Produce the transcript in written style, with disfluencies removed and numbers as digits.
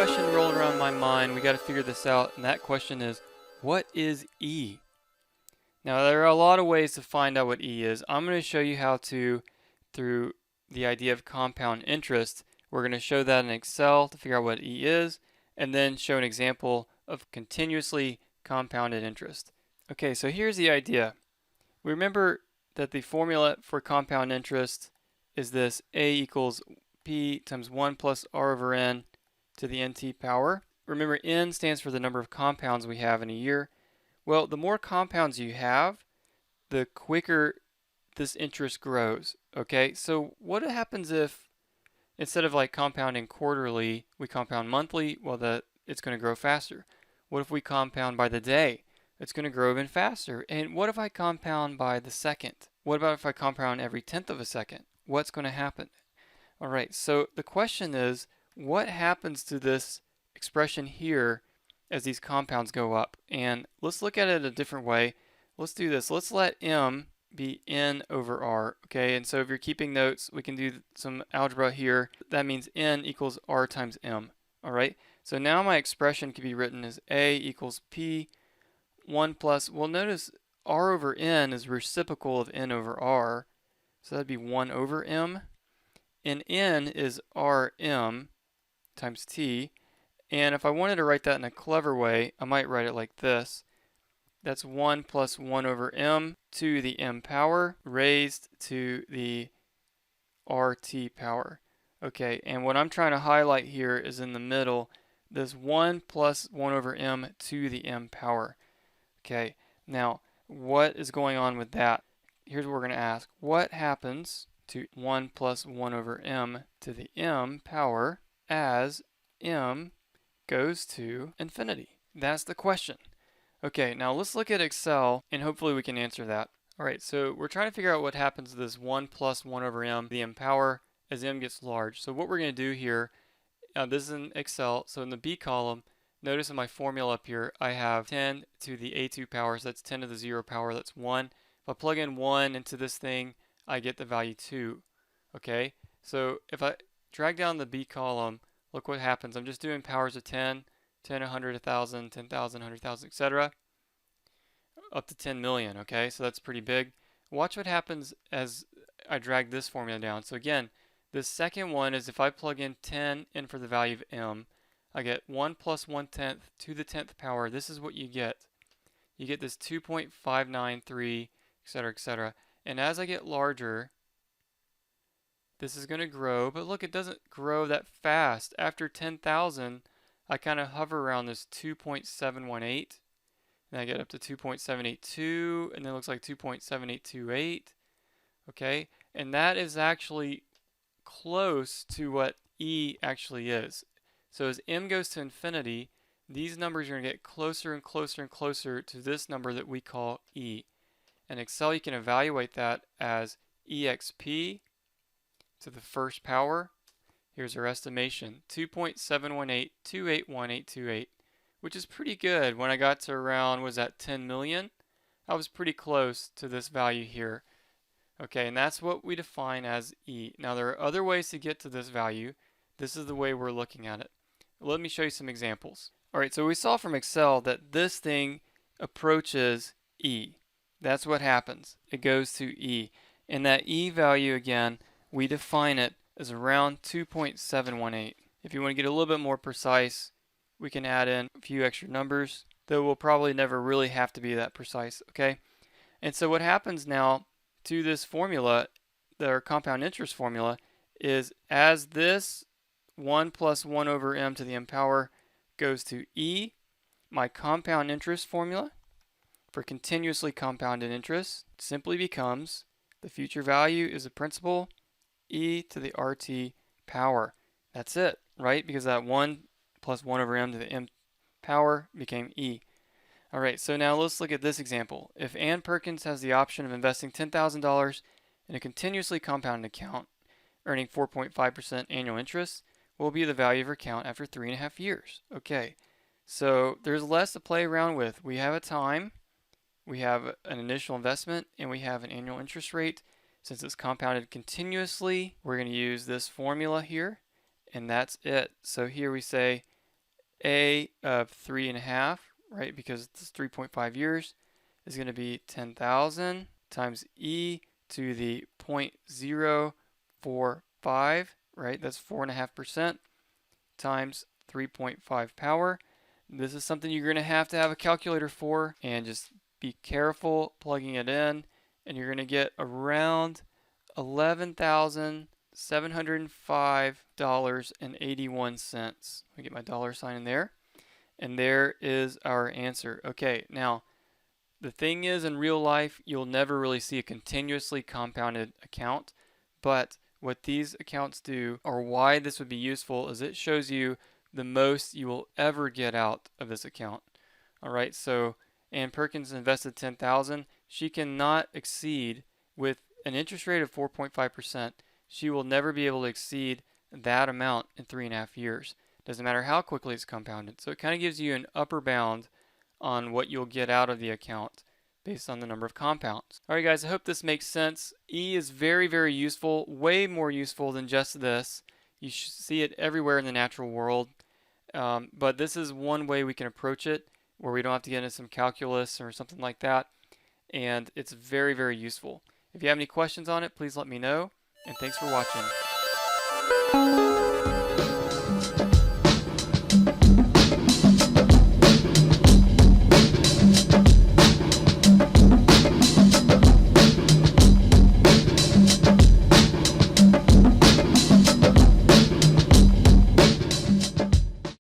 question rolling around my mind. We got to figure this out, and that question is, what is E? Now, there are a lot of ways to find out what E is. I'm going to show you how to, through the idea of compound interest. We're going to show that in Excel to figure out what E is, and then show an example of continuously compounded interest. Okay, so here's the idea. Remember that the formula for compound interest is this: A equals P times 1 plus R over N to the NT power. Remember, N stands for the number of compounds we have in a year. Well, the more compounds you have, the quicker this interest grows. Okay, so what happens if instead of like compounding quarterly, we compound monthly? Well, it's going to grow faster. What if we compound by the day? It's going to grow even faster. And what if I compound by the second? What about if I compound every tenth of a second? What's going to happen? All right, so the question is, what happens to this expression here as these compounds go up? And let's look at it a different way. Let's do this. Let's let M be N over R, okay? And so if you're keeping notes, we can do some algebra here. That means N equals R times M, all right? So now my expression can be written as A equals P 1 plus, well, notice R over N is reciprocal of N over R, so that'd be 1 over M. And N is Rm times T. And if I wanted to write that in a clever way, I might write it like this. That's 1 plus 1 over M to the M power raised to the RT power. Okay, and what I'm trying to highlight here is in the middle, this 1 plus 1 over M to the M power. Okay, now what is going on with that? Here's what we're going to ask. What happens to 1 plus 1 over M to the M power as M goes to infinity? That's the question. Okay, now let's look at Excel and hopefully we can answer that. Alright, so we're trying to figure out what happens to this 1 plus 1 over M, the M power, as M gets large. So what we're going to do here, this is in Excel, so in the B column, notice in my formula up here, I have 10 to the A2 power, so that's 10 to the 0 power, that's 1. If I plug in 1 into this thing, I get the value 2. Okay, so if I drag down the B column, look what happens. I'm just doing powers of 10, 10, 100, 1,000, 10,000, 100,000, etc. up to 10 million, okay? So that's pretty big. Watch what happens as I drag this formula down. So again, this second one is if I plug in 10 in for the value of M, I get 1 plus 1/10 to the 10th power. This is what you get. You get this 2.593, etc., etc. And as I get larger, this is going to grow, but look, it doesn't grow that fast. After 10,000, I kind of hover around this 2.718, and I get up to 2.782, and then it looks like 2.7828, okay? And that is actually close to what E actually is. So as M goes to infinity, these numbers are going to get closer and closer and closer to this number that we call E. In Excel, you can evaluate that as EXP to the first power. Here's our estimation, 2.718281828, which is pretty good. When I got to around, was that 10 million? I was pretty close to this value here. Okay, and that's what we define as E. Now there are other ways to get to this value. This is the way we're looking at it. Let me show you some examples. Alright, so we saw from Excel that this thing approaches E. That's what happens. It goes to E. And that E value, again, we define it as around 2.718. If you want to get a little bit more precise, we can add in a few extra numbers, though we'll probably never really have to be that precise, okay? And so what happens now to this formula, our compound interest formula, is as this 1 plus 1 over M to the M power goes to E, my compound interest formula for continuously compounded interest simply becomes the future value is the principal E to the RT power. That's it, right? Because that 1 plus 1 over M to the M power became E. Alright, so now let's look at this example. If Ann Perkins has the option of investing $10,000 in a continuously compounded account, earning 4.5% annual interest, what will be the value of her account after 3.5 years? Okay, so there's less to play around with. We have a time, we have an initial investment, and we have an annual interest rate. Since it's compounded continuously, we're going to use this formula here, and that's it. So here we say A of 3.5, right, because it's 3.5 years, is going to be 10,000 times E to the 0.045, right, that's 4.5%, times 3.5 power. This is something you're going to have a calculator for, and just be careful plugging it in, and you're going to get around $11,705.81. Let me get my dollar sign in there. And there is our answer. Okay, now the thing is, in real life, you'll never really see a continuously compounded account, but what these accounts do, or why this would be useful, is it shows you the most you will ever get out of this account. All right, so Ann Perkins invested 10,000. She cannot exceed, with an interest rate of 4.5%, she will never be able to exceed that amount in 3.5 years. Doesn't matter how quickly it's compounded. So it kind of gives you an upper bound on what you'll get out of the account based on the number of compounds. Alright guys, I hope this makes sense. E is very, very useful, way more useful than just this. You see it everywhere in the natural world, but this is one way we can approach it where we don't have to get into some calculus or something like that, and it's very, very useful. If you have any questions on it, please let me know, and thanks for watching.